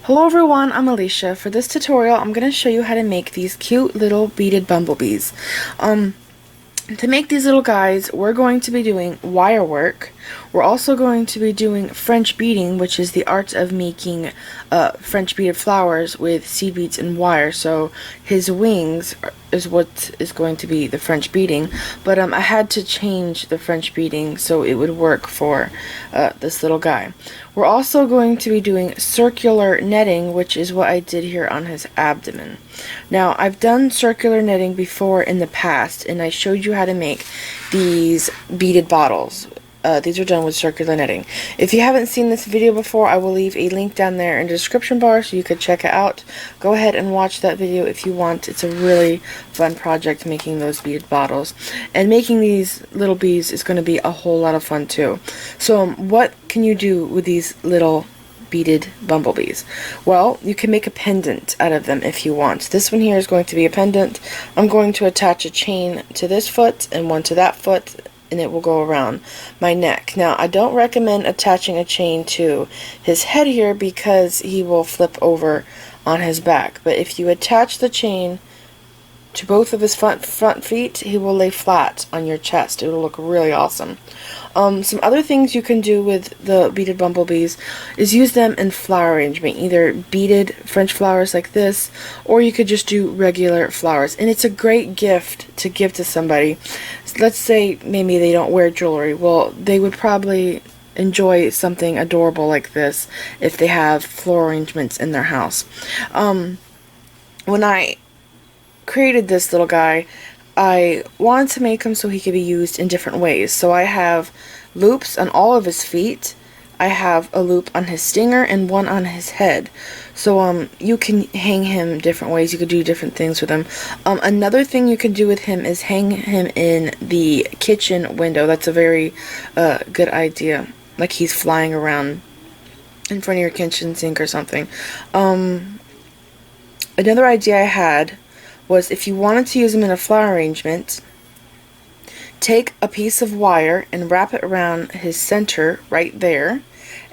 Hello everyone, I'm Alicia. For this tutorial, I'm going to show you how to make these cute little beaded bumblebees. To make these little guys, we're going to be doing wire work. We're also going to be doing French beading, which is the art of making French beaded flowers with seed beads and wire. So his wings is what is going to be the French beading, but I had to change the French beading so it would work for this little guy. We're also going to be doing circular netting, which is what I did here on his abdomen. Now, I've done circular netting before in the past, and I showed you how to make these beaded bottles. These are done with circular netting. If you haven't seen this video before, I will leave a link down there in the description bar so you could check it out. Go ahead and watch that video if you want. It's a really fun project making those beaded bottles. And making these little bees is going to be a whole lot of fun too. So what can you do with these little beaded bumblebees? Well, you can make a pendant out of them if you want. This one here is going to be a pendant. I'm going to attach a chain to this foot and one to that foot, and it will go around my neck. Now, I don't recommend attaching a chain to his head here because he will flip over on his back. But if you attach the chain to both of his front feet, he will lay flat on your chest. It will look really awesome. Some other things you can do with the beaded bumblebees is use them in flower arrangement, either beaded French flowers like this, or you could just do regular flowers. And it's a great gift to give to somebody. Let's say maybe they don't wear jewelry. Well, they would probably enjoy something adorable like this if they have floral arrangements in their house. When I created this little guy, I wanted to make him so he could be used in different ways. So I have loops on all of his feet. I have a loop on his stinger and one on his head. So you can hang him different ways. You could do different things with him. Another thing you could do with him is hang him in the kitchen window. That's a very good idea. Like he's flying around in front of your kitchen sink or something. Another idea I had was if you wanted to use them in a flower arrangement, take a piece of wire and wrap it around his center right there,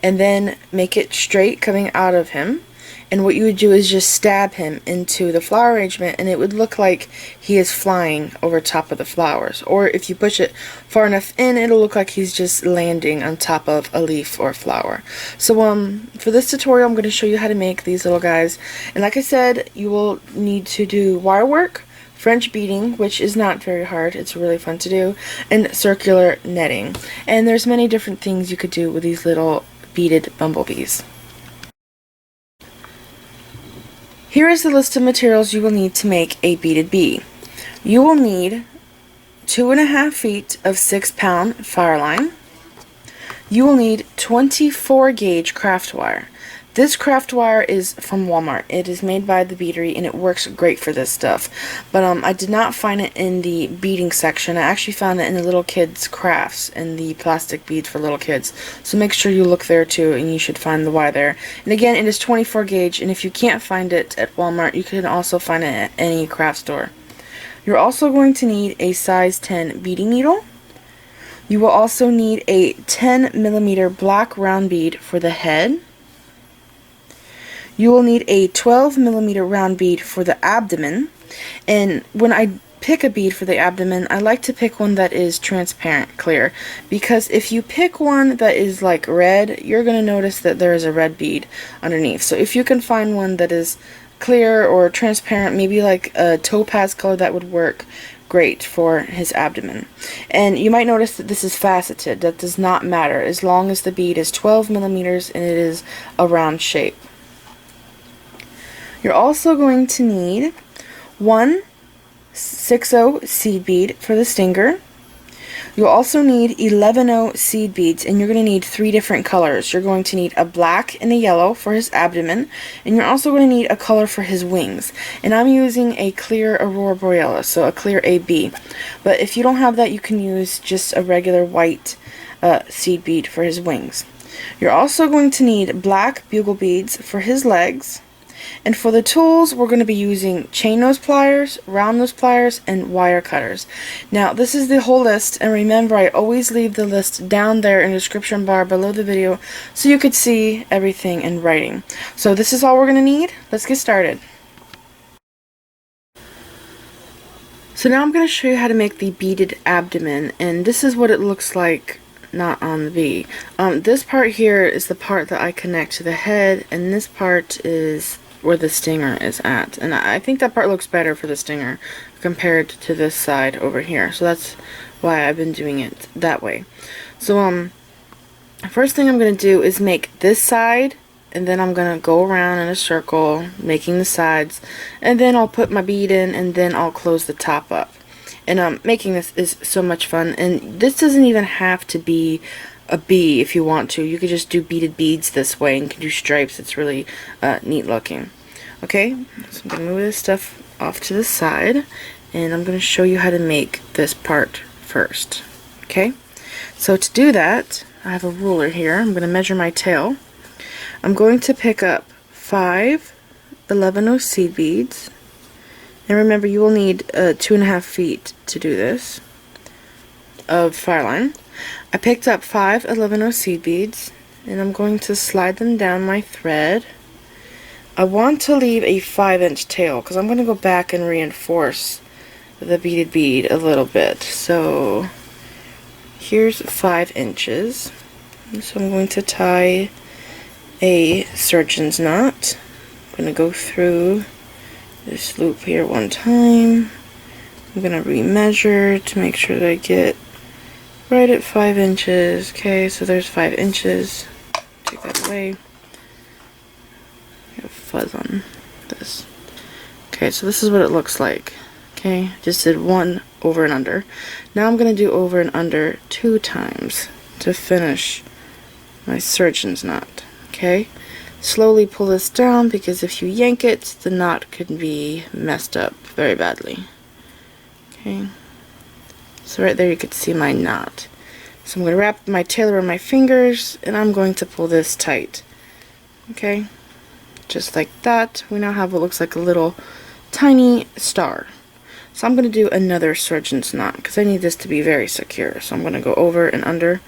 and then make it straight coming out of him. And what you would do is just stab him into the flower arrangement, and it would look like he is flying over top of the flowers. Or if you push it far enough in, it'll look like he's just landing on top of a leaf or a flower. So for this tutorial, I'm going to show you how to make these little guys. And like I said, you will need to do wire work, French beading, which is not very hard, it's really fun to do, and circular netting. And there's many different things you could do with these little beaded bumblebees. Here is the list of materials you will need to make a beaded bee. You will need 2.5 feet of 6-pound Fireline. You will need 24 gauge craft wire. This craft wire is from Walmart. It is made by the Beadery and it works great for this stuff. But I did not find it in the beading section. I actually found it in the little kids crafts and the plastic beads for little kids. So make sure you look there too, and you should find the wire there. And again, it is 24 gauge, and if you can't find it at Walmart, you can also find it at any craft store. You're also going to need a size 10 beading needle. You will also need a 10mm black round bead for the head. You will need a 12mm round bead for the abdomen, and when I pick a bead for the abdomen, I like to pick one that is transparent, clear, because if you pick one that is like red, you're going to notice that there is a red bead underneath. So if you can find one that is clear or transparent, maybe like a topaz color, that would work great for his abdomen. And you might notice that this is faceted. That does not matter as long as the bead is 12mm and it is a round shape. You're also going to need one 6/0 seed bead for the stinger. You'll also need 11/0 seed beads, and you're going to need 3 different colors. You're going to need a black and a yellow for his abdomen, and you're also going to need a color for his wings. And I'm using a clear Aurora Borealis, so a clear AB. But if you don't have that, you can use just a regular white seed bead for his wings. You're also going to need black bugle beads for his legs, And for the tools, we're going to be using chain nose pliers, round nose pliers, and wire cutters. Now, this is the whole list, and remember, I always leave the list down there in the description bar below the video so you could see everything in writing. So this is all we're going to need. Let's get started. So now I'm going to show you how to make the beaded abdomen, and this is what it looks like not on the bee. This part here is the part that I connect to the head, and this part is where the stinger is at, and I think that part looks better for the stinger compared to this side over here, so that's why I've been doing it that way. So first thing I'm going to do is make this side, and then I'm going to go around in a circle making the sides, and then I'll put my bead in, and then I'll close the top up. And making this is so much fun, and this doesn't even have to be a bee if you want to. You could just do beaded beads this way and can do stripes. It's really neat looking. Okay, so I'm going to move this stuff off to the side, and I'm going to show you how to make this part first. Okay, so to do that, I have a ruler here. I'm going to measure my tail. I'm going to pick up 5 11/0 seed beads. And remember, you will need 2.5 feet to do this of Fireline. I picked up 5 11/0 seed beads, and I'm going to slide them down my thread. I want to leave a 5-inch tail because I'm going to go back and reinforce the beaded bead a little bit. So here's 5 inches. So I'm going to tie a surgeon's knot. I'm going to go through this loop here one time. I'm going to remeasure to make sure that I get right at 5 inches. Okay, so there's 5 inches. Take that away. I have fuzz on this. Okay, so this is what it looks like. Okay, just did 1 over and under. Now I'm going to do over and under 2 times to finish my surgeon's knot. Okay, slowly pull this down because if you yank it, the knot could be messed up very badly. Okay, so right there you could see my knot. So I'm going to wrap my tail around my fingers, and I'm going to pull this tight. Okay, just like that. We now have what looks like a little tiny star. So I'm going to do another surgeon's knot because I need this to be very secure. So I'm going to go over and under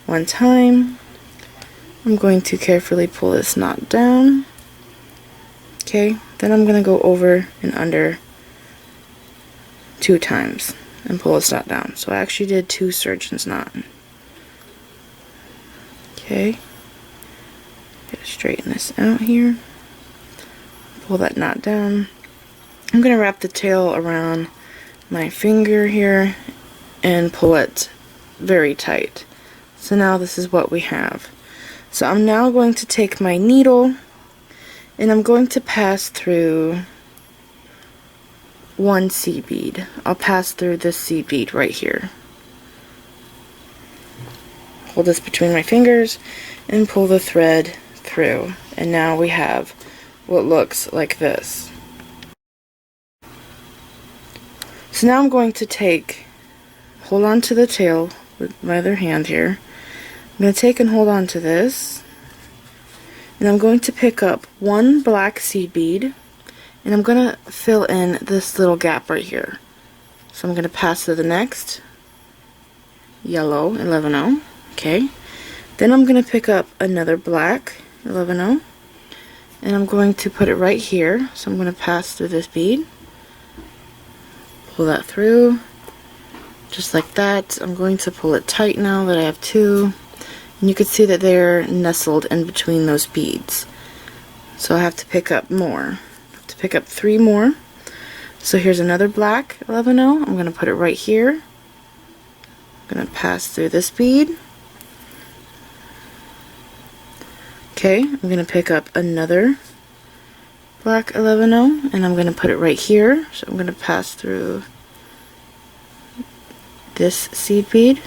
1 time. I'm going to carefully pull this knot down. Okay, then I'm going to go over and under 2 times and pull this knot down. So I actually did 2 surgeon's knot. Okay, gotta straighten this out here. Pull that knot down. I'm going to wrap the tail around my finger here and pull it very tight. So now this is what we have. So I'm now going to take my needle, and I'm going to pass through 1 seed bead. I'll pass through this seed bead right here. Hold this between my fingers and pull the thread through. And now we have what looks like this. So now I'm going to hold on to the tail with my other hand here. I'm going to take and hold on to this, and I'm going to pick up 1 black seed bead, and I'm going to fill in this little gap right here. So I'm going to pass to the next yellow 11/0. Okay, then I'm going to pick up another black 11/0, and I'm going to put it right here. So I'm going to pass through this bead, pull that through just like that. I'm going to pull it tight now that I have 2. And you can see that they're nestled in between those beads. So I have to pick up more. I have to pick up 3 more. So here's another black 11/0. I'm going to put it right here. I'm going to pass through this bead. Okay, I'm going to pick up another black 11/0, and I'm going to put it right here. So I'm going to pass through this seed bead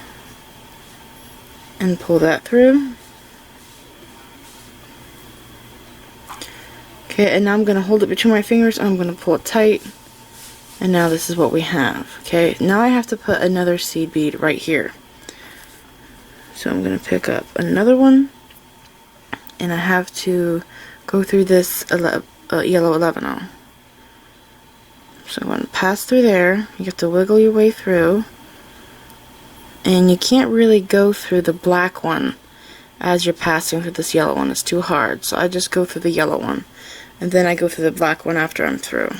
and pull that through. Okay, and now I'm going to hold it between my fingers, and I'm going to pull it tight, and now this is what we have. Okay, now I have to put another seed bead right here. So I'm going to pick up another one, and I have to go through this yellow 11-0. So I'm going to pass through there. You have to wiggle your way through. And you can't really go through the black one as you're passing through this yellow one. It's too hard. So I just go through the yellow one. And then I go through the black one after I'm through.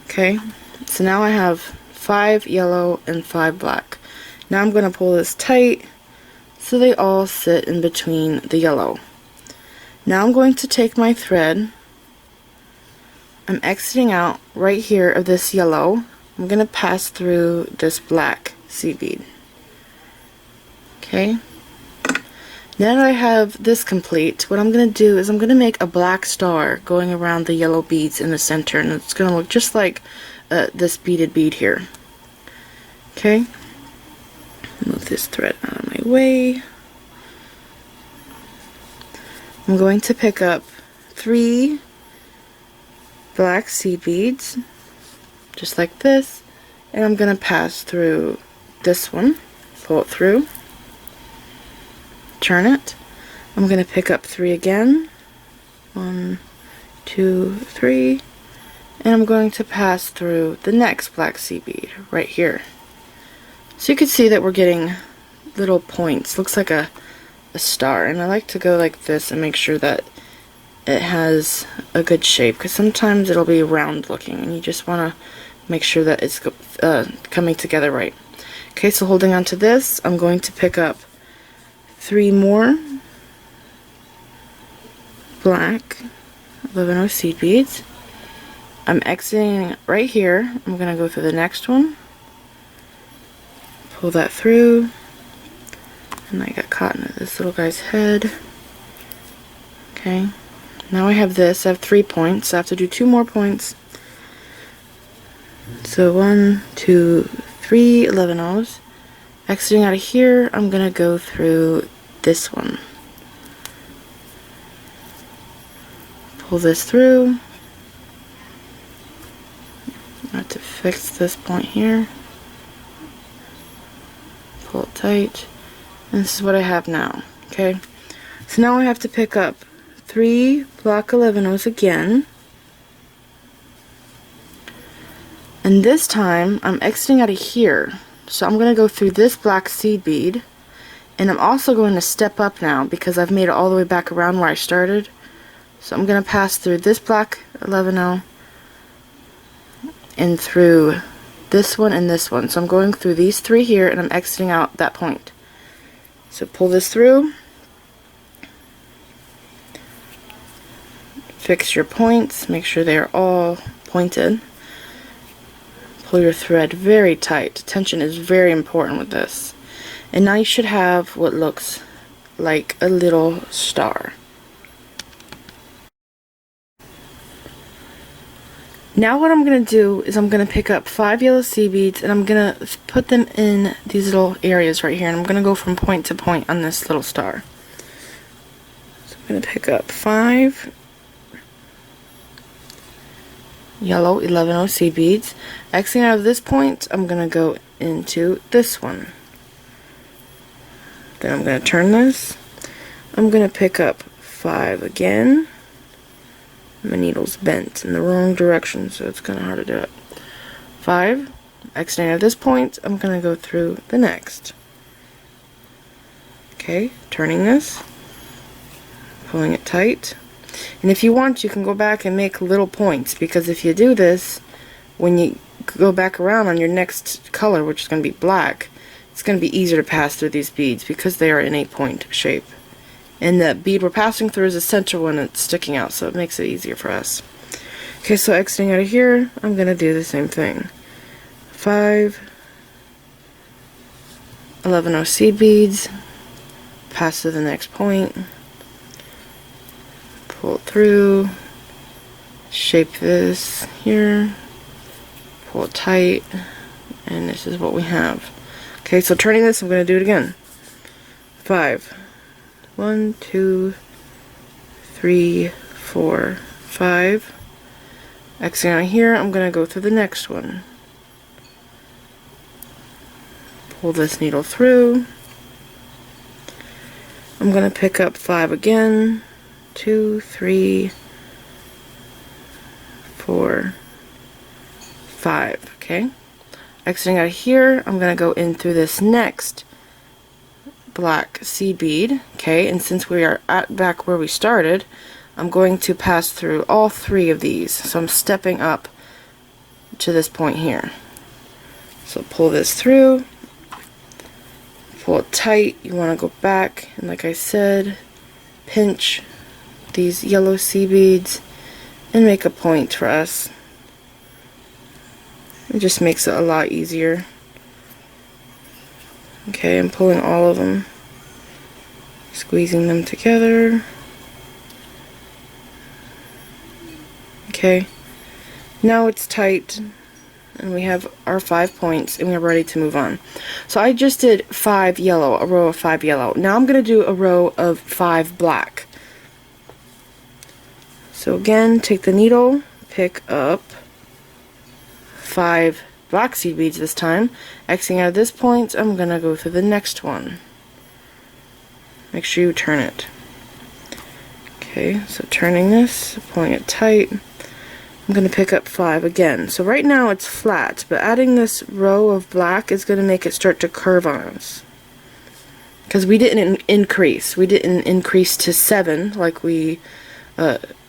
Okay? So now I have 5 yellow and 5 black. Now I'm going to pull this tight so they all sit in between the yellow. Now I'm going to take my thread. I'm exiting out right here of this yellow. I'm going to pass through this black seed bead. Okay? Now that I have this complete, what I'm going to do is I'm going to make a black star going around the yellow beads in the center, and it's going to look just like this beaded bead here. Okay? Move this thread out of my way. I'm going to pick up 3 black seed beads, just like this, and I'm going to pass through this one, pull it through, turn it. I'm going to pick up 3 again, 1, 2, 3, and I'm going to pass through the next black seed bead right here. So you can see that we're getting little points. Looks like a star, and I like to go like this and make sure that it has a good shape, because sometimes it'll be round looking and you just want to make sure that it's coming together right. Okay, so holding on to this, I'm going to pick up 3 more black 11-0 seed beads. I'm exiting right here. I'm going to go through the next one, pull that through, and I got caught in this little guy's head. Okay, now I have this. I have 3 points. I have to do 2 more points. So 1, 2, 3 11-0s. Exiting out of here, I'm going to go through this one. Pull this through. I have to fix this point here. Pull it tight. And this is what I have now. Okay, so now I have to pick up 3 black 11-0s again. And this time, I'm exiting out of here. So I'm going to go through this black seed bead. And I'm also going to step up now because I've made it all the way back around where I started. So I'm going to pass through this black 11-0 and through this one and this one. So I'm going through these 3 here, and I'm exiting out that point. So pull this through. Fix your points. Make sure they are all pointed. Pull your thread very tight. Tension is very important with this. And now you should have what looks like a little star. Now what I'm going to do is I'm going to pick up 5 yellow seed beads, and I'm going to put them in these little areas right here, and I'm going to go from point to point on this little star. So I'm going to pick up 5 yellow 11-0 seed beads. Exiting out of this point, I'm going to go into this one. Then I'm going to turn this. I'm going to pick up 5 again. My needle's bent in the wrong direction, so it's kind of hard to do it. 5. Exiting at this point, I'm going to go through the next. Okay, turning this, pulling it tight. And if you want, you can go back and make little points, because if you do this, when you go back around on your next color, which is going to be black, it's going to be easier to pass through these beads because they are in a point shape. And the bead we're passing through is a center one that's sticking out, so it makes it easier for us. Okay, so exiting out of here, I'm going to do the same thing. 5 11-0 seed beads, pass to the next point, pull it through, shape this here, pull it tight, and this is what we have. Okay, so turning this, I'm going to do it again. 5 1, 2, 3, 4, 5. Exiting out here, I'm going to go through the next one. Pull this needle through. I'm going to pick up 5 again. 2, 3, 4, 5. Okay, exiting out of here, I'm going to go in through this next black seed bead. Okay, and since we are back where we started, I'm going to pass through all 3 of these. So I'm stepping up to this point here. So pull this through, pull it tight. You want to go back, and like I said, pinch these yellow seed beads and make a point for us. It just makes it a lot easier. Okay, I'm pulling all of them, squeezing them together. Okay, now it's tight and we have our 5 points and we're ready to move on. So I just did 5 yellow, a row of 5 yellow. Now I'm going to do a row of 5 black. So again, take the needle, pick up 5 black seed beads this time. Exiting out of this point, I'm going to go through the next one. Make sure you turn it. Okay, so turning this, pulling it tight. I'm going to pick up 5 again. So right now it's flat, but adding this row of black is going to make it start to curve on us. Because we didn't increase. We didn't increase to 7 like we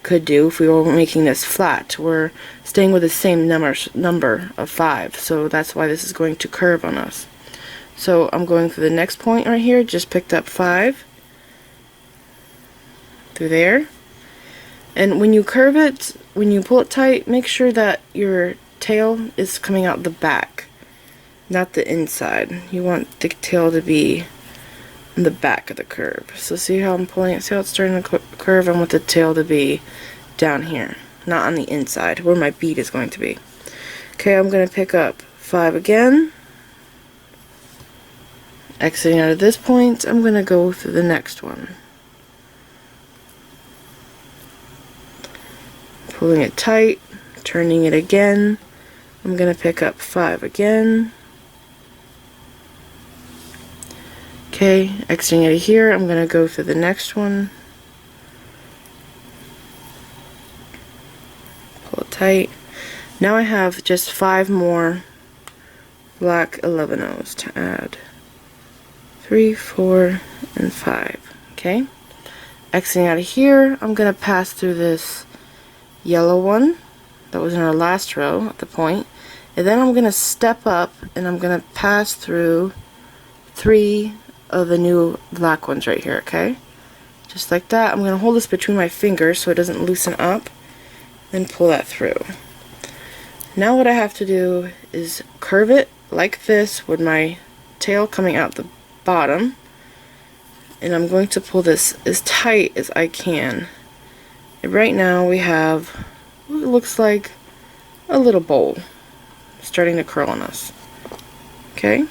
could do if we were making this flat. We're staying with the same number of 5. So that's why this is going to curve on us. So I'm going through the next point right here. Just picked up 5. Through there. And when you curve it, when you pull it tight, make sure that your tail is coming out the back, not the inside. You want the tail to be in the back of the curve. So see how I'm pulling it? See how it's starting to curve? I want the tail to be down here, not on the inside, where my bead is going to be. Okay, I'm going to pick up 5 again. Exiting out of this point, I'm going to go through the next one. Pulling it tight, turning it again. I'm going to pick up 5 again. Okay, exiting out of here, I'm going to go through the next one. Pull it tight. Now I have just 5 more black 11-ohs to add. 3, 4, and 5. Okay, exiting out of here, I'm going to pass through this yellow one that was in our last row at the point, and then I'm going to step up and I'm going to pass through 3 of the new black ones right here. Okay, just like that. I'm going to hold this between my fingers so it doesn't loosen up and pull that through. Now what I have to do is curve it like this with my tail coming out the bottom, and I'm going to pull this as tight as I can. Right now we have what looks like a little bowl starting to curl on us. Okay,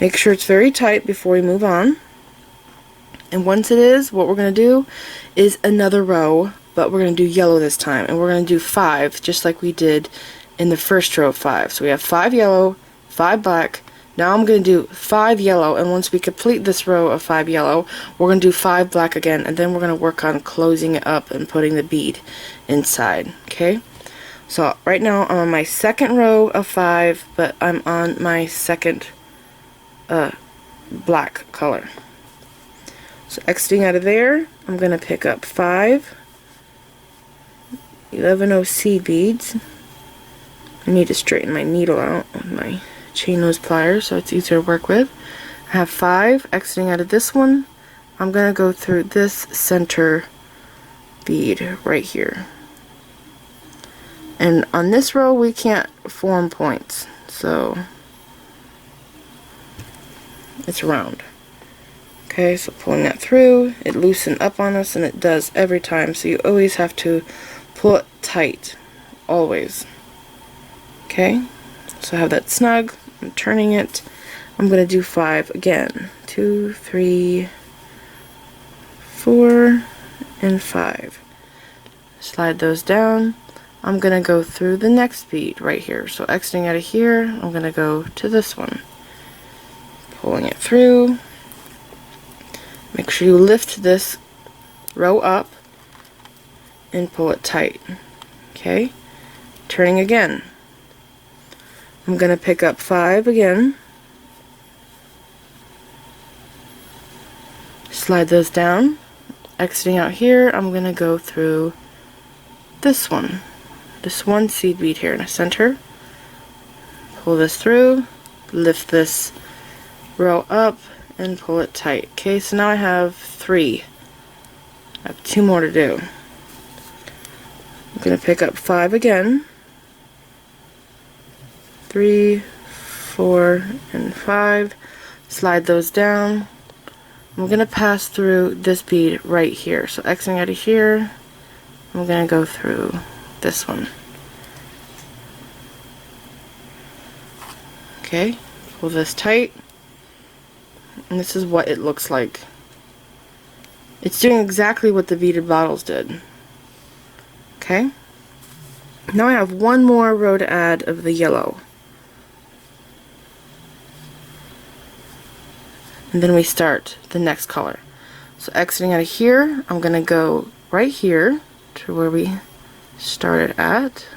make sure it's very tight before we move on, and once it is, what we're going to do is another row, but we're going to do yellow this time, and we're going to do 5 just like we did in the first row of 5. So we have 5 yellow, 5 black. Now I'm going to do 5 yellow, and once we complete this row of 5 yellow, we're going to do 5 black again, and then we're going to work on closing it up and putting the bead inside. Okay, so right now I'm on my second row of 5, but I'm on my second black color. So exiting out of there, I'm going to pick up 5 11-oh seed beads. I need to straighten my needle out with my chain nose pliers so it's easier to work with. I have 5. Exiting out of this one, I'm going to go through this center bead right here. And on this row we can't form points, so it's round. Okay, so pulling that through, it loosened up on us, and it does every time, so you always have to pull it tight, always. Okay, so I have that snug. I'm turning it. I'm going to do 5 again. 2, 3, 4, and 5. Slide those down. I'm going to go through the next bead right here. So exiting out of here, I'm going to go to this one. Pulling it through. Make sure you lift this row up and pull it tight. Okay, turning again. I'm going to pick up 5 again, slide those down, exiting out here. I'm going to go through this one seed bead here in the center, pull this through, lift this row up, and pull it tight. Okay, so now I have 3. I have 2 more to do. I'm going to pick up 5 again, 3, 4, and 5, slide those down. I'm going to pass through this bead right here. So exiting out of here, I'm going to go through this one. Okay, pull this tight, and this is what it looks like. It's doing exactly what the beaded bottles did. Okay, now I have 1 more row to add of the yellow. And then we start the next color. So exiting out of here, I'm going to go right here to where we started at.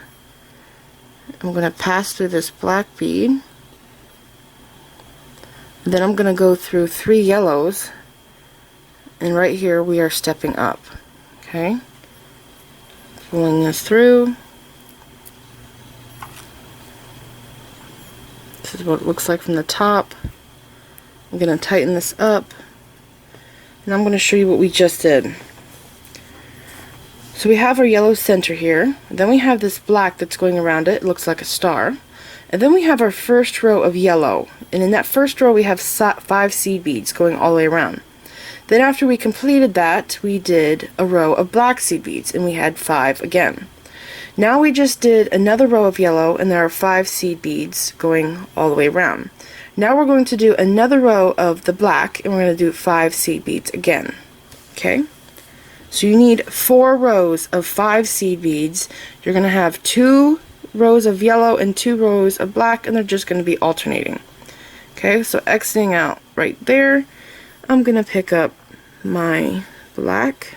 I'm going to pass through this black bead. And then I'm going to go through 3 yellows. And right here we are stepping up. Okay? Pulling this through. This is what it looks like from the top. I'm going to tighten this up, and I'm going to show you what we just did. So we have our yellow center here, then we have this black that's going around it. It looks like a star. And then we have our first row of yellow, and in that first row we have 5 seed beads going all the way around. Then after we completed that, we did a row of black seed beads, and we had 5 again. Now we just did another row of yellow, and there are 5 seed beads going all the way around. Now we're going to do another row of the black, and we're going to do 5 seed beads again. Okay? So you need 4 rows of 5 seed beads. You're going to have 2 rows of yellow and 2 rows of black, and they're just going to be alternating. Okay, so exiting out right there, I'm going to pick up my black,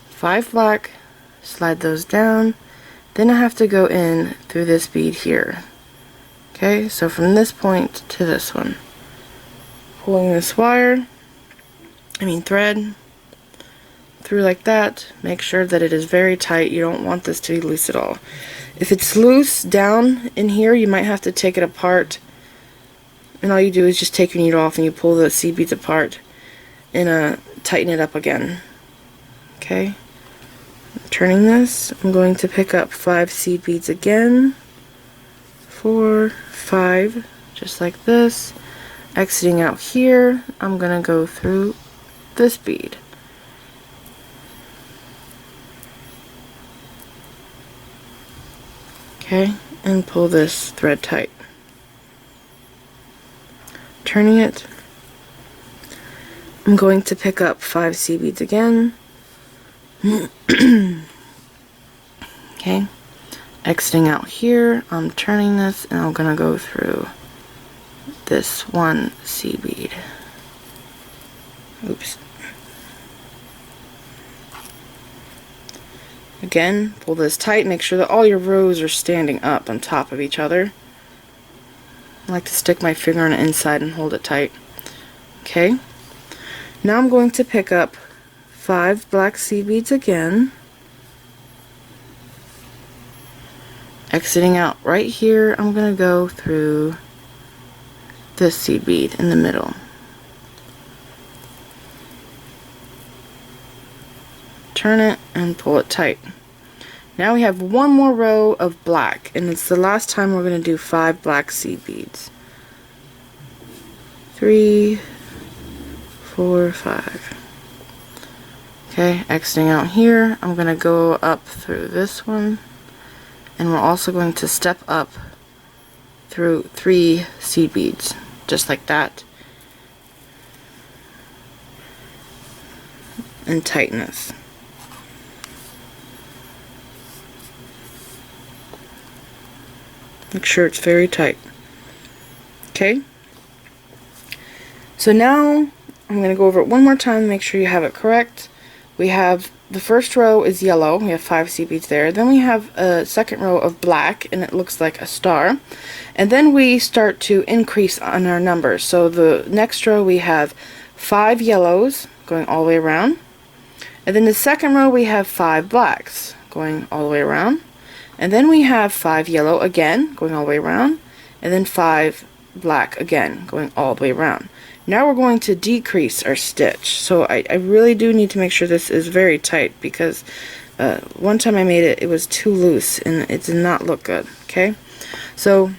5 black, slide those down, then I have to go in through this bead here. Okay, so from this point to this one, pulling this thread through like that. Make sure that it is very tight. You don't want this to be loose at all. If it's loose down in here, you might have to take it apart, and all you do is just take your needle off and you pull the seed beads apart and tighten it up again. Okay, turning this, I'm going to pick up 5 seed beads again, 4, 5, just like this. Exiting out here, I'm going to go through this bead. Okay, and pull this thread tight. Turning it, I'm going to pick up 5 seed beads again. Okay, exiting out here, I'm turning this, and I'm going to go through this 1 seed bead. Oops. Again, pull this tight, make sure that all your rows are standing up on top of each other. I like to stick my finger on the inside and hold it tight. Okay, now I'm going to pick up 5 black seed beads again. Exiting out right here, I'm going to go through this seed bead in the middle. Turn it and pull it tight. Now we have 1 more row of black, and it's the last time we're going to do 5 black seed beads. 3, 4, 5. Okay, exiting out here, I'm going to go up through this one, and we're also going to step up through 3 seed beads, just like that, and tighten this. Make sure it's very tight. Okay, so now I'm going to go over it one more time, make sure you have it correct we have the first row is yellow, we have 5 seed beads there. Then we have a second row of black, and it looks like a star. And then we start to increase on our numbers. So the next row we have 5 yellows going all the way around. And then the second row we have 5 blacks going all the way around. And then we have 5 yellow again going all the way around. And then 5 black again going all the way around. Now we're going to decrease our stitch. So I really do need to make sure this is very tight, because one time I made it, it was too loose and it did not look good. Okay, so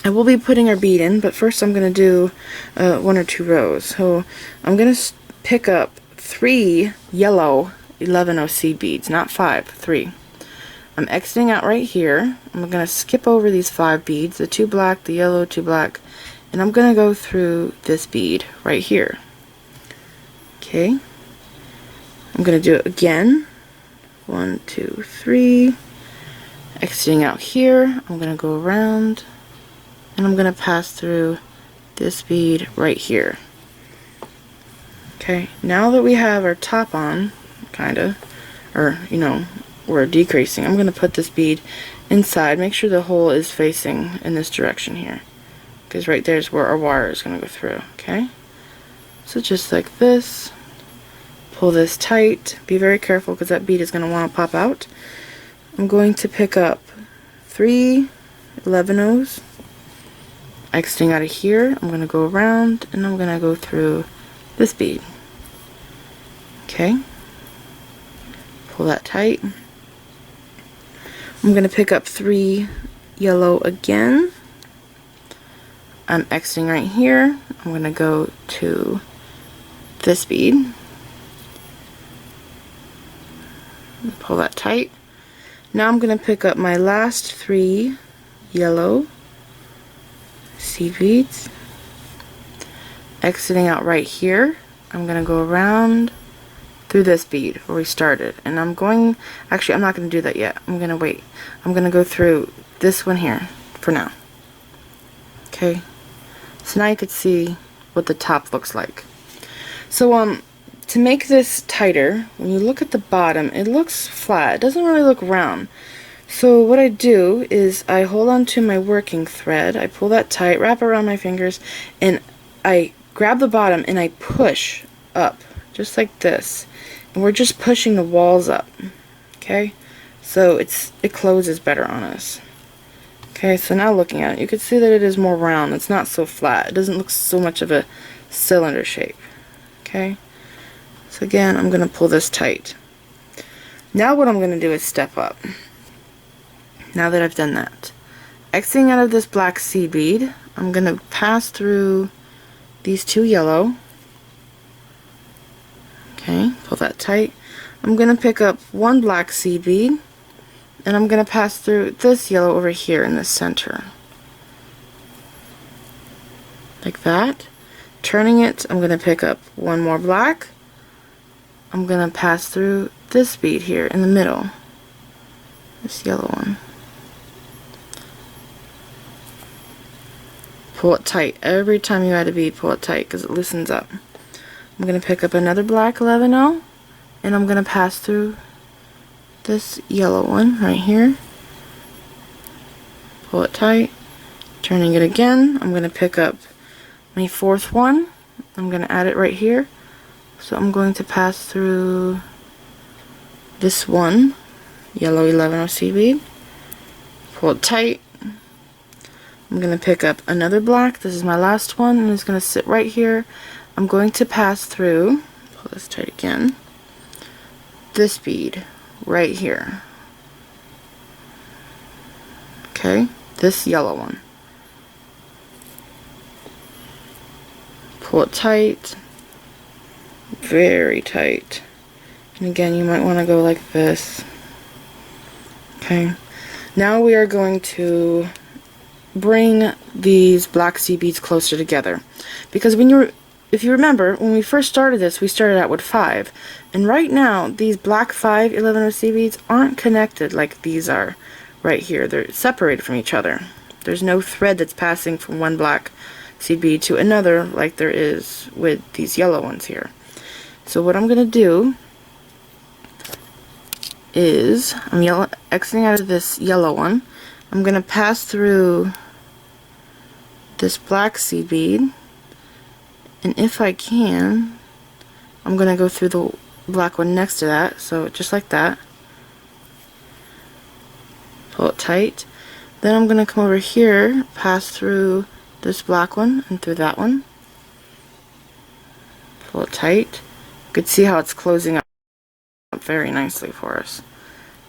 I will be putting our bead in, but first I'm going to do 1 or 2 rows. So I'm going to pick up 3 yellow 11-0 seed beads, not 5, 3. I'm exiting out right here. I'm going to skip over these 5 beads, the 2 black, the yellow, 2 black, and I'm going to go through this bead right here. Okay, I'm going to do it again. 1, 2, 3. Exiting out here, I'm going to go around, and I'm going to pass through this bead right here. Okay, now that we have our top on, kinda, or you know, we're decreasing, I'm going to put this bead inside. Make sure the hole is facing in this direction here, because right there is where our wire is going to go through. Okay, so just like this, pull this tight. Be very careful, because that bead is going to want to pop out. I'm going to pick up 3 11-0s. Exiting out of here, I'm going to go around, and I'm going to go through this bead. Okay, pull that tight. I'm going to pick up 3 yellow again. I'm exiting right here. I'm going to go to this bead. Pull that tight. Now I'm going to pick up my last 3 yellow seed beads. Exiting out right here, I'm going to go around through this bead where we started, and I'm going, actually I'm not going to do that yet, I'm going to wait. I'm going to go through this one here for now. Okay, so now you can see what the top looks like. So to make this tighter, when you look at the bottom, it looks flat, it doesn't really look round. So what I do is I hold on to my working thread, I pull that tight, wrap around my fingers, and I grab the bottom and I push up, just like this. And we're just pushing the walls up. Okay? So it closes better on us. Okay, so now looking at it, you can see that it is more round. It's not so flat. It doesn't look so much of a cylinder shape. Okay? So again, I'm going to pull this tight. Now what I'm going to do is step up. Now that I've done that, exiting out of this black seed bead, I'm going to pass through these 2 yellow. Okay, pull that tight. I'm going to pick up 1 black seed bead, and I'm going to pass through this yellow over here in the center. Like that. Turning it, I'm going to pick up 1 more black. I'm going to pass through this bead here in the middle. This yellow one. Pull it tight. Every time you add a bead, pull it tight, because it loosens up. I'm going to pick up another black 11-0, and I'm going to pass through this yellow one right here. Pull it tight. Turning it again, I'm going to pick up my 4th one. I'm going to add it right here. So I'm going to pass through this one, yellow 11-0 seed bead. Pull it tight. I'm going to pick up another black. This is my last one, and it's going to sit right here. I'm going to pass through, pull this tight again, this bead right here. Okay, this yellow one. Pull it tight, very tight. And again, you might want to go like this. Okay, now we are going to bring these black seed beads closer together, because if you remember, when we first started this, we started out with 5, and right now these black 5 11-0 seed beads aren't connected like these are right here. They're separated from each other. There's no thread that's passing from one black seed bead to another like there is with these yellow ones here. So what I'm going to do is I'm exiting out of this yellow one. I'm going to pass through this black seed bead, and if I can, I'm going to go through the black one next to that, so just like that. Pull it tight. Then I'm going to come over here, pass through this black one and through that one. Pull it tight. You can see how it's closing up very nicely for us.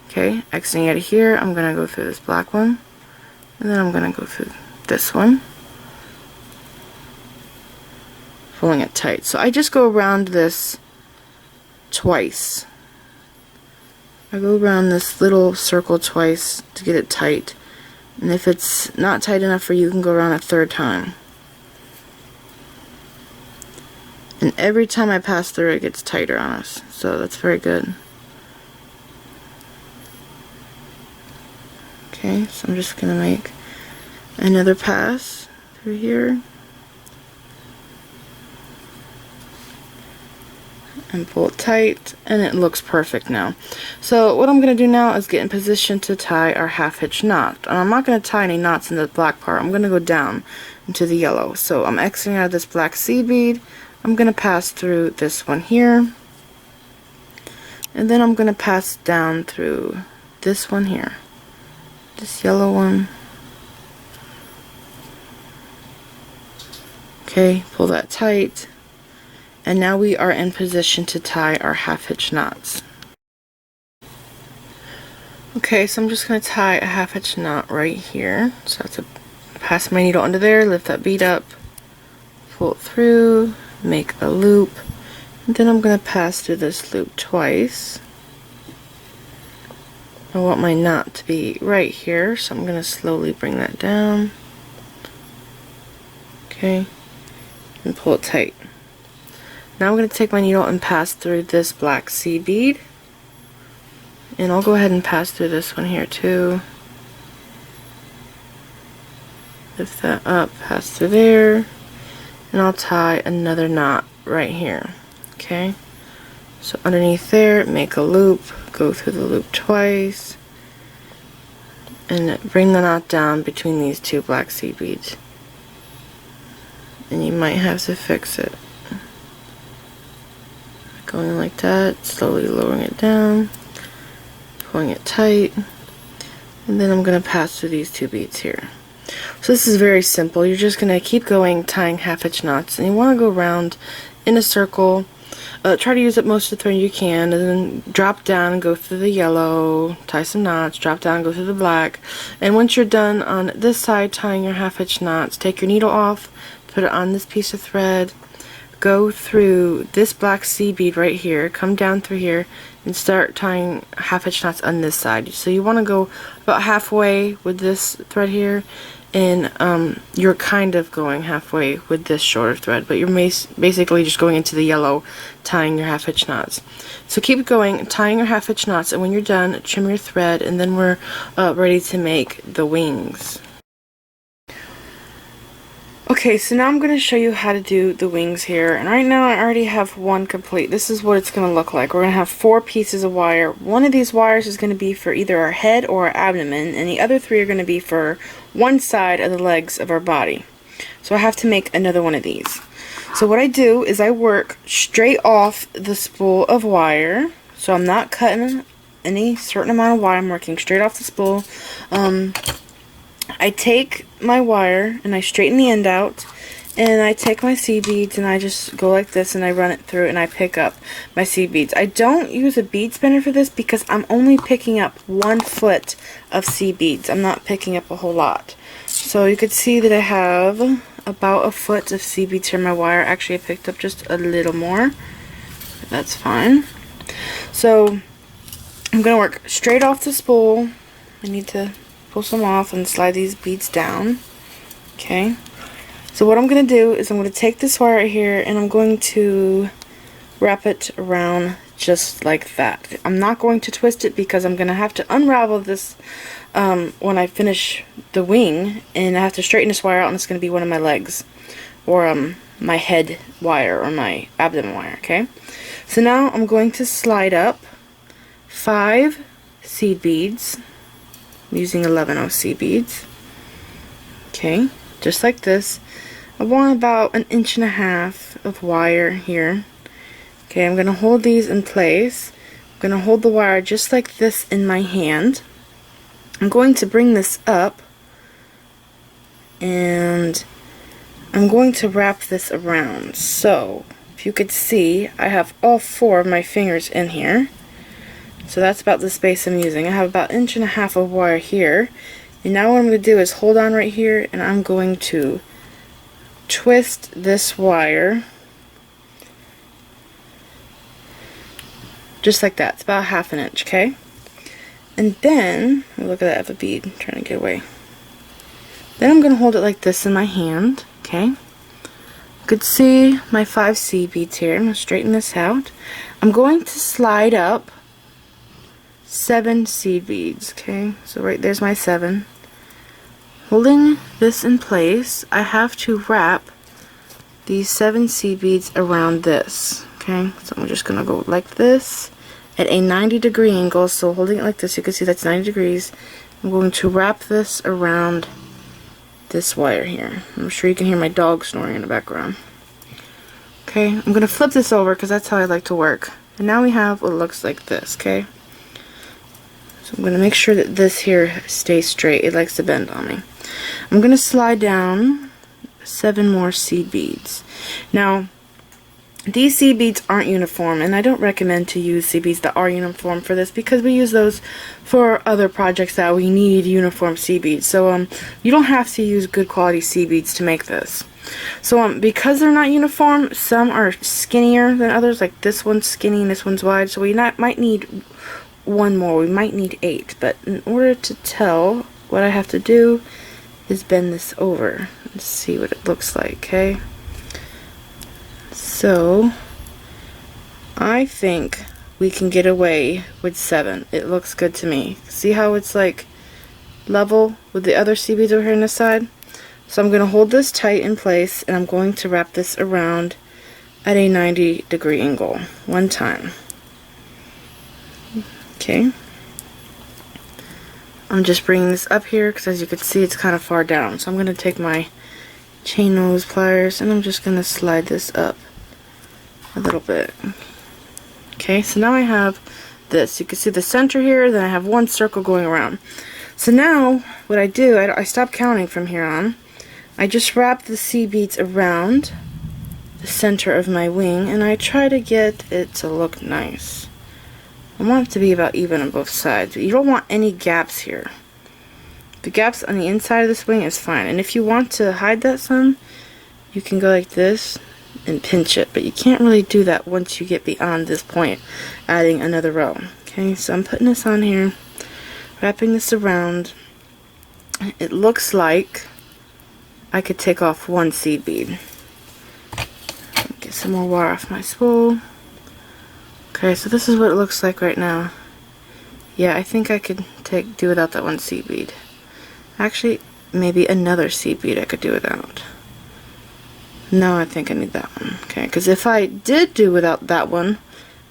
Okay, exiting out of here, I'm going to go through this black one, and then I'm going to go through this one. Pulling it tight. So I just go around this twice. I go around this little circle twice to get it tight. And if it's not tight enough for you, you can go around a third time. And every time I pass through, it gets tighter on us. So that's very good. Okay, so I'm just going to make another pass through here. And pull it tight, and it looks perfect now. So what I'm going to do now is get in position to tie our half hitch knot. And I'm not going to tie any knots in the black part. I'm going to go down into the yellow. So I'm exiting out of this black seed bead. I'm going to pass through this one here, and then I'm going to pass down through this one here, this yellow one. Okay, pull that tight. And now we are in position to tie our half hitch knots. Okay, so I'm just going to tie a half hitch knot right here. So I have to pass my needle under there, lift that bead up, pull it through, make a loop, and then I'm going to pass through this loop twice. I want my knot to be right here, so I'm going to slowly bring that down. Okay, and pull it tight. Now I'm going to take my needle and pass through this black seed bead, and I'll go ahead and pass through this one here too. Lift that up, pass through there, and I'll tie another knot right here. Okay, so underneath there, make a loop, go through the loop twice, and bring the knot down between these two black seed beads. And you might have to fix it. Going like that, slowly lowering it down, pulling it tight, and then I'm going to pass through these two beads here. So this is very simple. You're just going to keep going, tying half hitch knots, and you want to go around in a circle. Try to use up most of the thread you can, and then drop down and go through the yellow, tie some knots, drop down, go through the black, and once you're done on this side tying your half hitch knots, take your needle off, put it on this piece of thread, go through this black seed bead right here, come down through here, and start tying half hitch knots on this side. So you want to go about halfway with this thread here, and you're kind of going halfway with this shorter thread, but you're basically just going into the yellow, tying your half hitch knots. So keep going, tying your half hitch knots, and when you're done, trim your thread, and then we're ready to make the wings. Okay, so now I'm going to show you how to do the wings here, and right now I already have one complete. This is what it's going to look like. We're going to have 4 pieces of wire. One of these wires is going to be for either our head or our abdomen, and the other 3 are going to be for one side of the legs of our body. So I have to make another one of these. So what I do is I work straight off the spool of wire, so I'm not cutting any certain amount of wire. I'm working straight off the spool. I take my wire and I straighten the end out, and I take my seed beads and I just go like this and I run it through and I pick up my seed beads. I don't use a bead spinner for this because I'm only picking up 1 foot of seed beads. I'm not picking up a whole lot. So you could see that I have about 1 foot of seed beads here in my wire. Actually, I picked up just a little more. That's fine. So I'm going to work straight off the spool. I need to pull some off and slide these beads down. Okay, so what I'm going to do is I'm going to take this wire right here and I'm going to wrap it around just like that. I'm not going to twist it because I'm going to have to unravel this when I finish the wing, and I have to straighten this wire out, and it's going to be one of my legs, or my head wire, or my abdomen wire. Okay, so now I'm going to slide up 5 seed beads. I'm using 11 seed beads. Okay, just like this. I want about 1.5 inches of wire here. Okay, I'm going to hold these in place. I'm going to hold the wire just like this in my hand. I'm going to bring this up and I'm going to wrap this around. So, if you could see, I have all 4 of my fingers in here. So that's about the space I'm using. I have about 1.5 inches of wire here. And now what I'm going to do is hold on right here and I'm going to twist this wire just like that. It's about 1/2 inch, okay? And then, look at that, I have a bead trying to get away. Then I'm going to hold it like this in my hand, okay? You could see my 5 seed beads here. I'm going to straighten this out. I'm going to slide up 7 seed beads, okay? So right there's my 7. Holding this in place, I have to wrap these 7 seed beads around this, okay? So I'm just going to go like this at a 90-degree angle. So holding it like this, you can see that's 90 degrees. I'm going to wrap this around this wire here. I'm sure you can hear my dog snoring in the background. Okay, I'm going to flip this over because that's how I like to work. And now we have what looks like this, okay? So I'm going to make sure that this here stays straight. It likes to bend on me. I'm going to slide down 7 more seed beads. Now, these seed beads aren't uniform, and I don't recommend to use seed beads that are uniform for this because we use those for other projects that we need uniform seed beads. So you don't have to use good quality seed beads to make this. So because they're not uniform, some are skinnier than others. Like this one's skinny and this one's wide. So we might need 1 more. We might need 8. But in order to tell, what I have to do is bend this over and see what it looks like, okay? So, I think we can get away with 7. It looks good to me. See how it's like level with the other seed beads over here on this side? So I'm going to hold this tight in place and I'm going to wrap this around at a 90-degree angle 1 time. Okay. I'm just bringing this up here because as you can see it's kind of far down. So I'm going to take my chain nose pliers and I'm just going to slide this up a little bit. Okay, so now I have this. You can see the center here, then I have 1 circle going around. So now what I do, I stop counting from here on. I just wrap the seed beads around the center of my wing and I try to get it to look nice. I want it to be about even on both sides. You don't want any gaps here. The gaps on the inside of this wing is fine. And if you want to hide that some, you can go like this and pinch it. But you can't really do that once you get beyond this point, adding another row. Okay, so I'm putting this on here, wrapping this around. It looks like I could take off 1 seed bead. Get some more wire off my spool. Okay, so this is what it looks like right now. Yeah, I think I could do without that 1 seed bead. Actually, maybe another seed bead I could do without. No, I think I need that one. Okay, because if I did do without that one,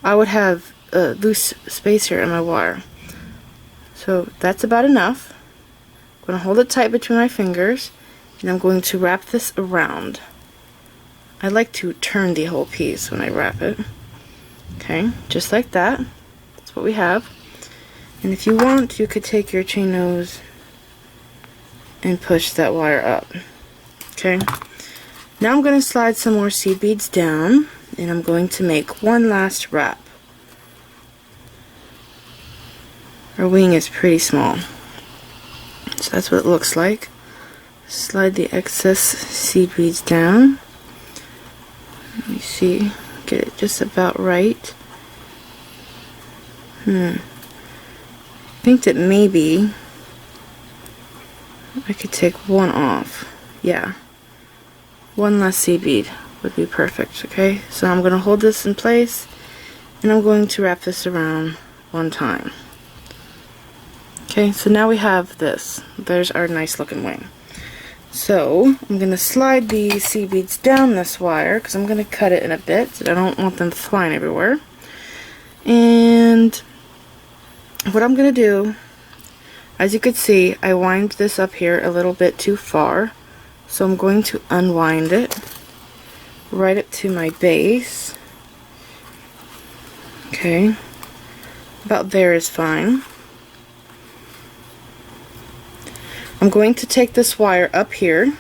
I would have loose space here in my wire. So that's about enough. I'm going to hold it tight between my fingers, and I'm going to wrap this around. I like to turn the whole piece when I wrap it. Okay, just like that. That's what we have. And if you want, you could take your chain nose and push that wire up. Okay. Now I'm going to slide some more seed beads down, and I'm going to make 1 last wrap. Our wing is pretty small, so that's what it looks like. Slide the excess seed beads down. Let me see. Get it just about right. I think that maybe I could take 1 off. Yeah. 1 less seed bead would be perfect, okay? So I'm going to hold this in place and I'm going to wrap this around 1 time. Okay, so now we have this. There's our nice looking wing. So I'm going to slide the seed beads down this wire because I'm going to cut it in a bit. I don't want them flying everywhere. And what I'm going to do, as you can see, I wind this up here a little bit too far. So I'm going to unwind it right up to my base. Okay, about there is fine. I'm going to take this wire up here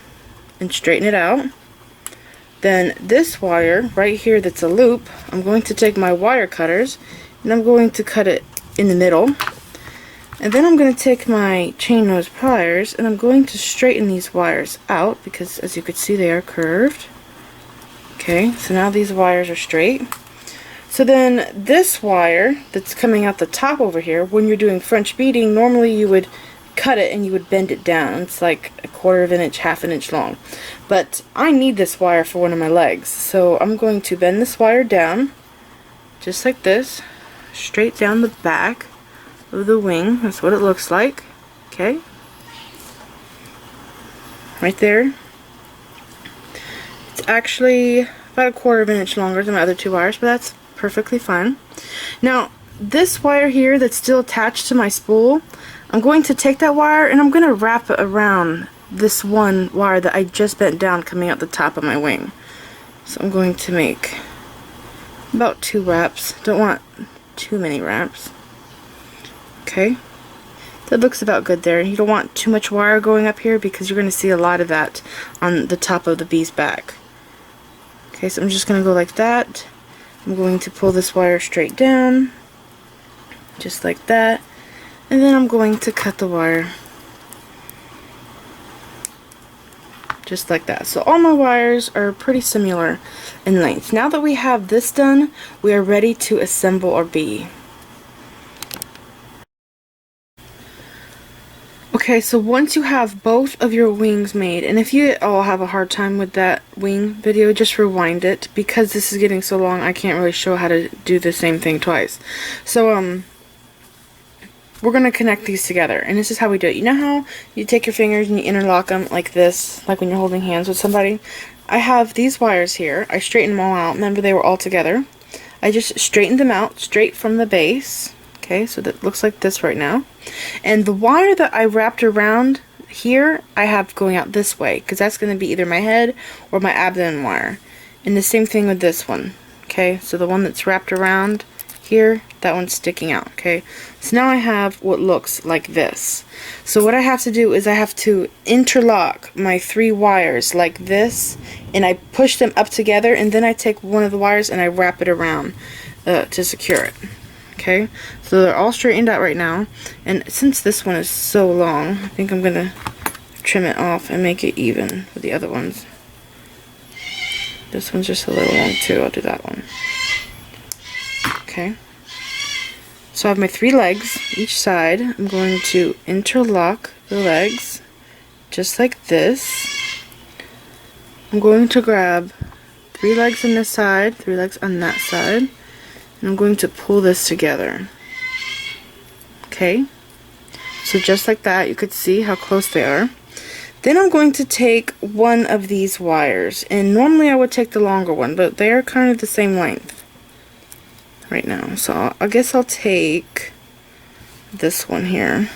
and straighten it out. Then this wire right here that's a loop, I'm going to take my wire cutters and I'm going to cut it in the middle. And then I'm going to take my chain nose pliers and I'm going to straighten these wires out because, as you can see, they are curved. Okay, so now these wires are straight. So then this wire that's coming out the top over here, when you're doing French beading, normally you would cut it and you would bend it down. It's like 1/4 of an inch, 1/2 inch long. But I need this wire for one of my legs, so I'm going to bend this wire down just like this, straight down the back of the wing. That's what it looks like. Okay, right there. It's actually about 1/4 of an inch longer than my other 2 wires, but that's perfectly fine. Now this wire here that's still attached to my spool, I'm going to take that wire and I'm going to wrap it around this one wire that I just bent down coming out the top of my wing. So I'm going to make about 2 wraps. Don't want too many wraps. Okay, that looks about good there. You don't want too much wire going up here because you're going to see a lot of that on the top of the bee's back. Okay, so I'm just going to go like that. I'm going to pull this wire straight down, just like that, and then I'm going to cut the wire just like that. So all my wires are pretty similar in length. Now that we have this done, we are ready to assemble our bee. Okay, so once you have both of your wings made, and if you all have a hard time with that wing video, just rewind it, because this is getting so long I can't really show how to do the same thing twice. So we're going to connect these together, and this is how we do it. You know how you take your fingers and you interlock them like this, like when you're holding hands with somebody? I have these wires here. I straightened them all out. Remember, they were all together. I just straightened them out straight from the base. Okay, so that looks like this right now. And the wire that I wrapped around here, I have going out this way, because that's going to be either my head or my abdomen wire. And the same thing with this one. Okay, so the one that's wrapped around here, that one's sticking out. Okay, so now I have what looks like this. So what I have to do is I have to interlock my 3 wires like this, and I push them up together, and then I take one of the wires and I wrap it around to secure it. Okay, so they're all straightened out right now, and since this one is so long, I think I'm gonna trim it off and make it even with the other ones. This one's just a little long too. I'll do that one. Okay, so I have my 3 legs each side. I'm going to interlock the legs just like this. I'm going to grab 3 legs on this side, 3 legs on that side, and I'm going to pull this together. Okay, so just like that, you could see how close they are. Then I'm going to take one of these wires, and normally I would take the longer one, but they are kind of the same length right now. So I guess I'll take this one here.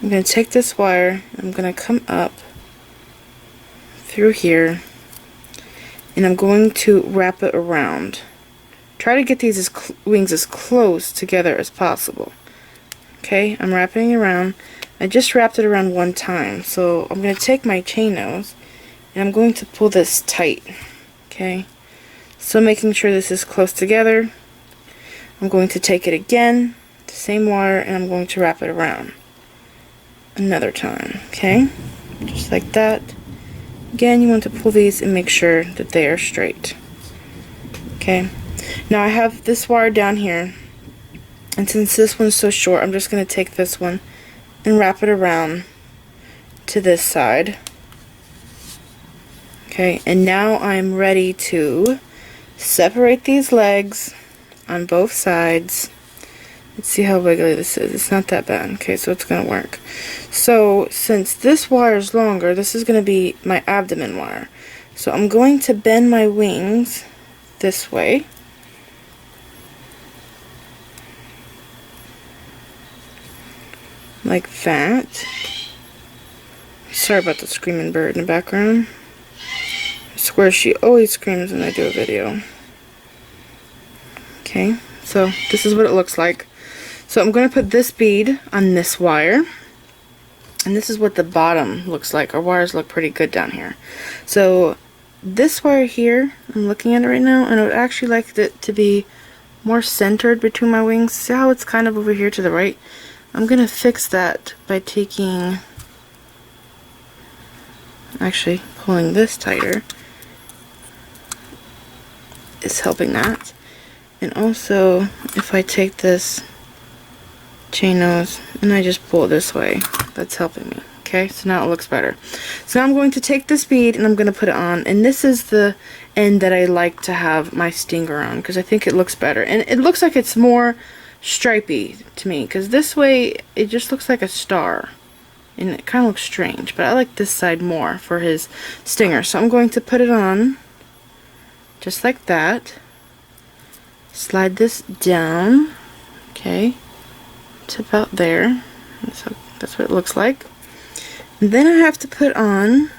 I'm going to take this wire, I'm going to come up through here, and I'm going to wrap it around. Try to get these wings as close together as possible. Okay, I'm wrapping it around. I just wrapped it around one time, so I'm going to take my chain nose and I'm going to pull this tight. Okay, so making sure this is close together. I'm going to take it again, the same wire, and I'm going to wrap it around another time. Okay, just like that. Again, you want to pull these and make sure that they are straight. Okay, now I have this wire down here, and since this one's so short, I'm just going to take this one and wrap it around to this side. Okay, and now I'm ready to separate these legs on both sides. Let's see how wiggly this is. It's not that bad. Okay, so it's going to work. So since this wire is longer, this is going to be my abdomen wire. So I'm going to bend my wings this way. like that. Sorry about the screaming bird in the background. I swear she always screams when I do a video. Okay, so this is what it looks like. So I'm going to put this bead on this wire. And this is what the bottom looks like. Our wires look pretty good down here. So this wire here, I'm looking at it right now, and I would actually like it to be more centered between my wings. See how it's kind of over here to the right? I'm going to fix that by taking, actually pulling this tighter is helping that. And also, if I take this chain nose and I just pull it this way, that's helping me. Okay, so now it looks better. So now I'm going to take this bead and I'm going to put it on, and this is the end that I like to have my stinger on because I think it looks better, and it looks like it's more stripy to me because this way it just looks like a star and it kind of looks strange, but I like this side more for his stinger. So I'm going to put it on just like that, slide this down, okay, to about there. So that's what it looks like. And then I have to put on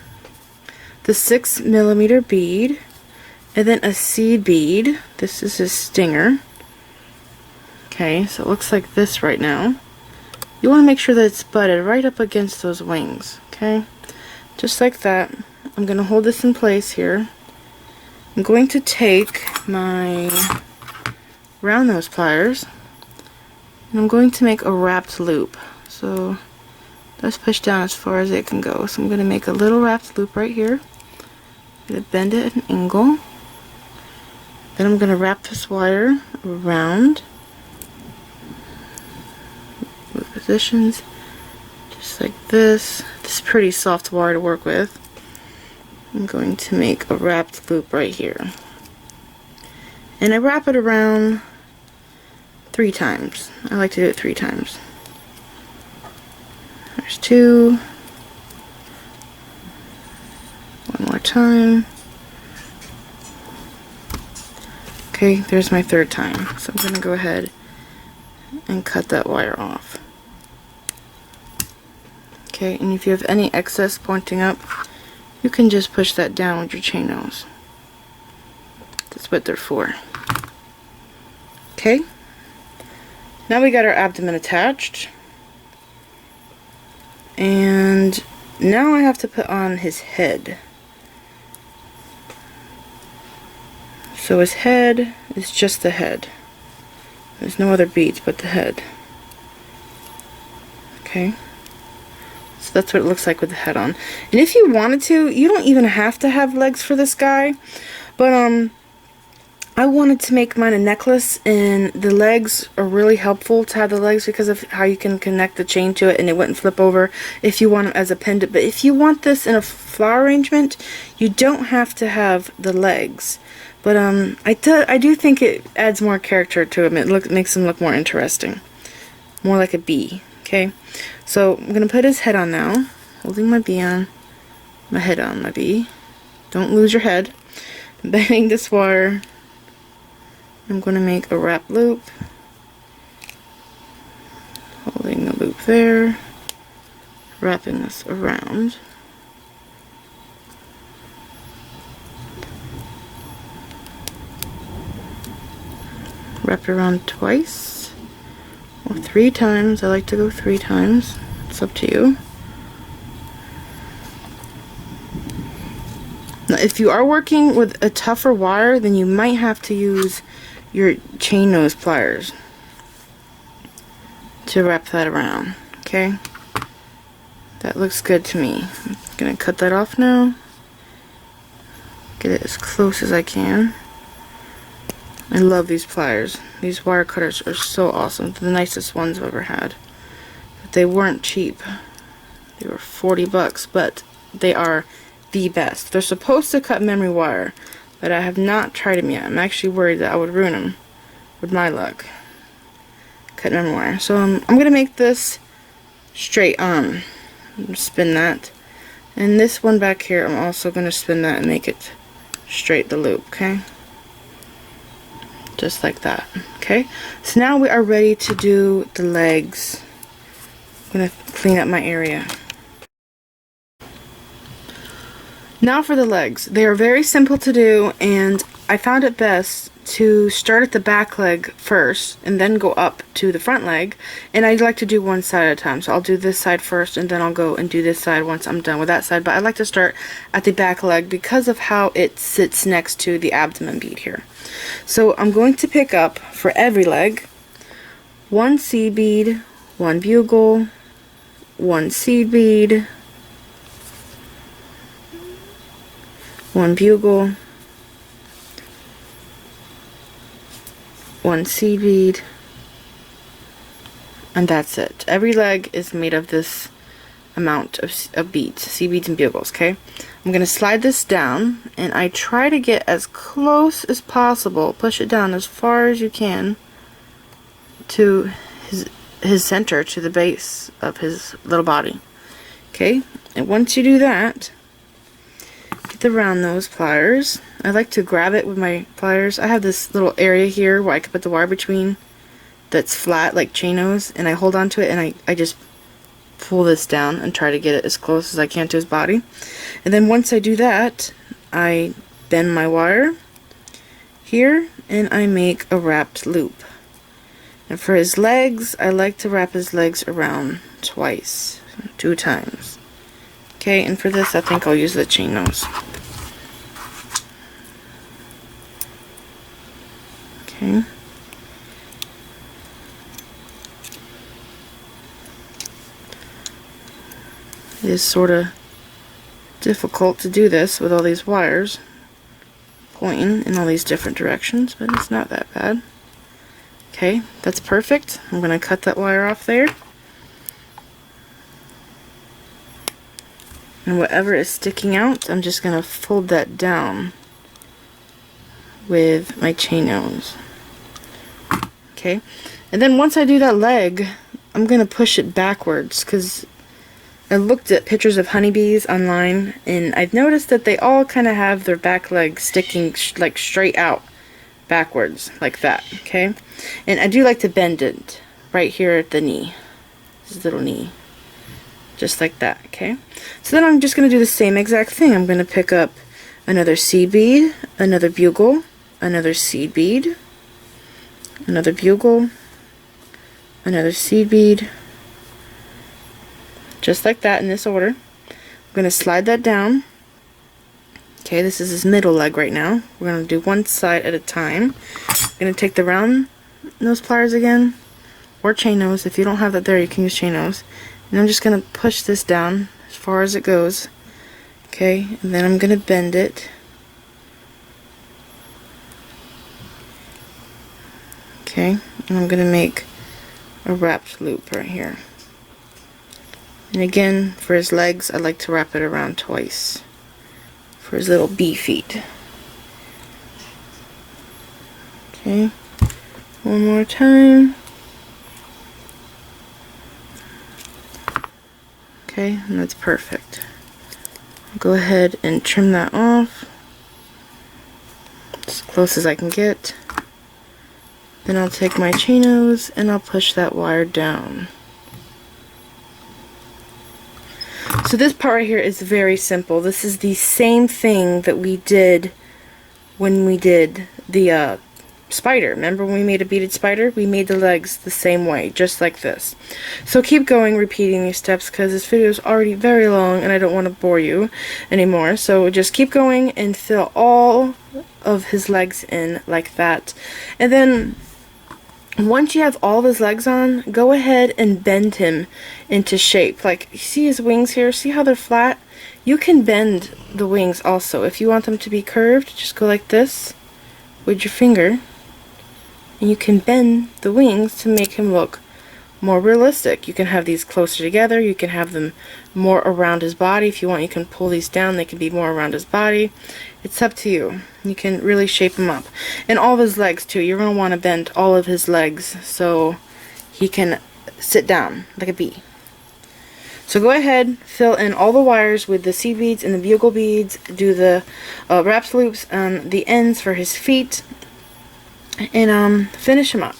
the 6mm bead and then a seed bead. This is his stinger. Okay, so it looks like this right now. You want to make sure that it's butted right up against those wings. Okay, just like that. I'm going to hold this in place here. I'm going to take my round nose pliers and I'm going to make a wrapped loop. So let's push down as far as it can go. So I'm going to make a little wrapped loop right here. I'm going to bend it at an angle. Then I'm going to wrap this wire around. Move positions just like this. This is pretty soft wire to work with. I'm going to make a wrapped loop right here. And I wrap it around 3 times. I like to do it 3 times. There's 2. One more time. Okay, there's my 3rd time. So I'm going to go ahead and cut that wire off. Okay, and if you have any excess pointing up, you can just push that down with your chain nose. That's what they're for. Okay, now we got our abdomen attached. And now I have to put on his head. So his head is just the head. There's no other beads but the head. Okay. So that's what it looks like with the head on. And if you wanted to, you don't even have to have legs for this guy. But I wanted to make mine a necklace, and the legs are really helpful to have the legs because of how you can connect the chain to it and it wouldn't flip over if you want them as a pendant. But if you want this in a flower arrangement, you don't have to have the legs. But I do think it adds more character to him. It makes him look more interesting. More like a bee. Okay, so I'm going to put his head on now. Holding my bee on. My head on my bee. Don't lose your head. I'm bending this wire. I'm going to make a wrap loop. Holding the loop there. Wrapping this around. Wrap it around twice. Or 3 times. I like to go 3 times. It's up to you. Now, if you are working with a tougher wire, then you might have to use your chain nose pliers to wrap that around. Okay? That looks good to me. I'm gonna cut that off now. Get it as close as I can. I love these pliers. These wire cutters are so awesome. They're the nicest ones I've ever had. But they weren't cheap. They were 40 bucks, but they are the best. They're supposed to cut memory wire, but I have not tried them yet. I'm actually worried that I would ruin them with my luck. Cut memory wire. So I'm going to make this straight on. Spin that. And this one back here, I'm also going to spin that and make it straight the loop, okay? Just like that, okay? So now we are ready to do the legs I'm going to clean up my area. Now for the legs. They are very simple to do, and I found it best to start at the back leg first and then go up to the front leg, and I like to do one side at a time. So I'll do this side first and then I'll go and do this side once I'm done with that side, but I like to start at the back leg because of how it sits next to the abdomen bead here. So I'm going to pick up for every leg one seed bead, one bugle, one seed bead, one bugle, one seed bead, and that's it. Every leg is made of this amount of beads, seed beads and bugles, okay? I'm going to slide this down, and I try to get as close as possible, push it down as far as you can to his center, to the base of his little body, okay? And once you do that, get the round nose pliers. I like to grab it with my pliers. I have this little area here where I can put the wire between that's flat like chain nose, and I hold on to it and I just pull this down and try to get it as close as I can to his body. And then once I do that, I bend my wire here and I make a wrapped loop. And for his legs, I like to wrap his legs around twice, 2 times. Okay, and for this I think I'll use the chain nose. Okay. It is sort of difficult to do this with all these wires pointing in all these different directions, but it's not that bad. Okay, that's perfect. I'm going to cut that wire off there. And whatever is sticking out, I'm just going to fold that down with my chain nose. Okay, and then once I do that leg, I'm going to push it backwards because I looked at pictures of honeybees online and I've noticed that they all kind of have their back legs sticking like straight out backwards like that, okay? And I do like to bend it right here at the knee, this little knee, just like that, okay? So then I'm just going to do the same exact thing. I'm going to pick up another seed bead, another bugle, another seed bead, another bugle, another seed bead, just like that in this order. I'm going to slide that down. Okay, this is his middle leg right now. We're going to do one side at a time. I'm going to take the round nose pliers again, or chain nose. If you don't have that there, you can use chain nose. And I'm just going to push this down as far as it goes. Okay, and then I'm going to bend it. Okay, and I'm going to make a wrapped loop right here. And again, for his legs, I like to wrap it around twice for his little bee feet. Okay, one more time. Okay, and that's perfect. I'll go ahead and trim that off as close as I can get. Then I'll take my chain nose and I'll push that wire down. So this part right here is very simple. This is the same thing that we did when we did the spider. Remember when we made a beaded spider? We made the legs the same way, just like this. So keep going, repeating these steps, because this video is already very long and I don't want to bore you anymore. So just keep going and fill all of his legs in like that. And then once you have all of his legs on, go ahead and bend him into shape. Like, you see his wings here? See how they're flat? You can bend the wings also. If you want them to be curved, just go like this with your finger. And you can bend the wings to make him look more realistic. You can have these closer together. You can have them more around his body. If you want, you can pull these down. They can be more around his body. It's up to you. You can really shape him up. And all of his legs too. You're going to want to bend all of his legs so he can sit down like a bee. So go ahead, fill in all the wires with the seed beads and the bugle beads. Do the wraps loops on the ends for his feet. And finish him up.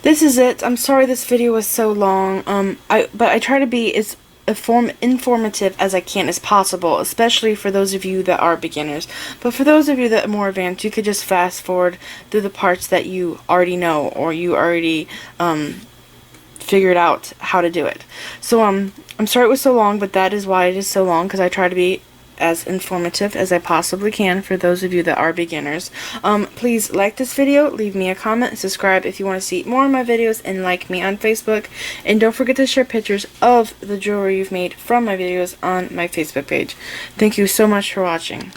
this is it. I'm sorry this video was so long. But I try to be as informative as I can as possible, especially for those of you that are beginners. But for those of you that are more advanced, you could just fast forward through the parts that you already know, or you already figured out how to do it. So I'm sorry it was so long, but that is why it is so long, because I try to be as informative as I possibly can for those of you that are beginners. Please like this video, leave me a comment, subscribe if you want to see more of my videos, and like me on Facebook. And don't forget to share pictures of the jewelry you've made from my videos on my Facebook page. Thank you so much for watching.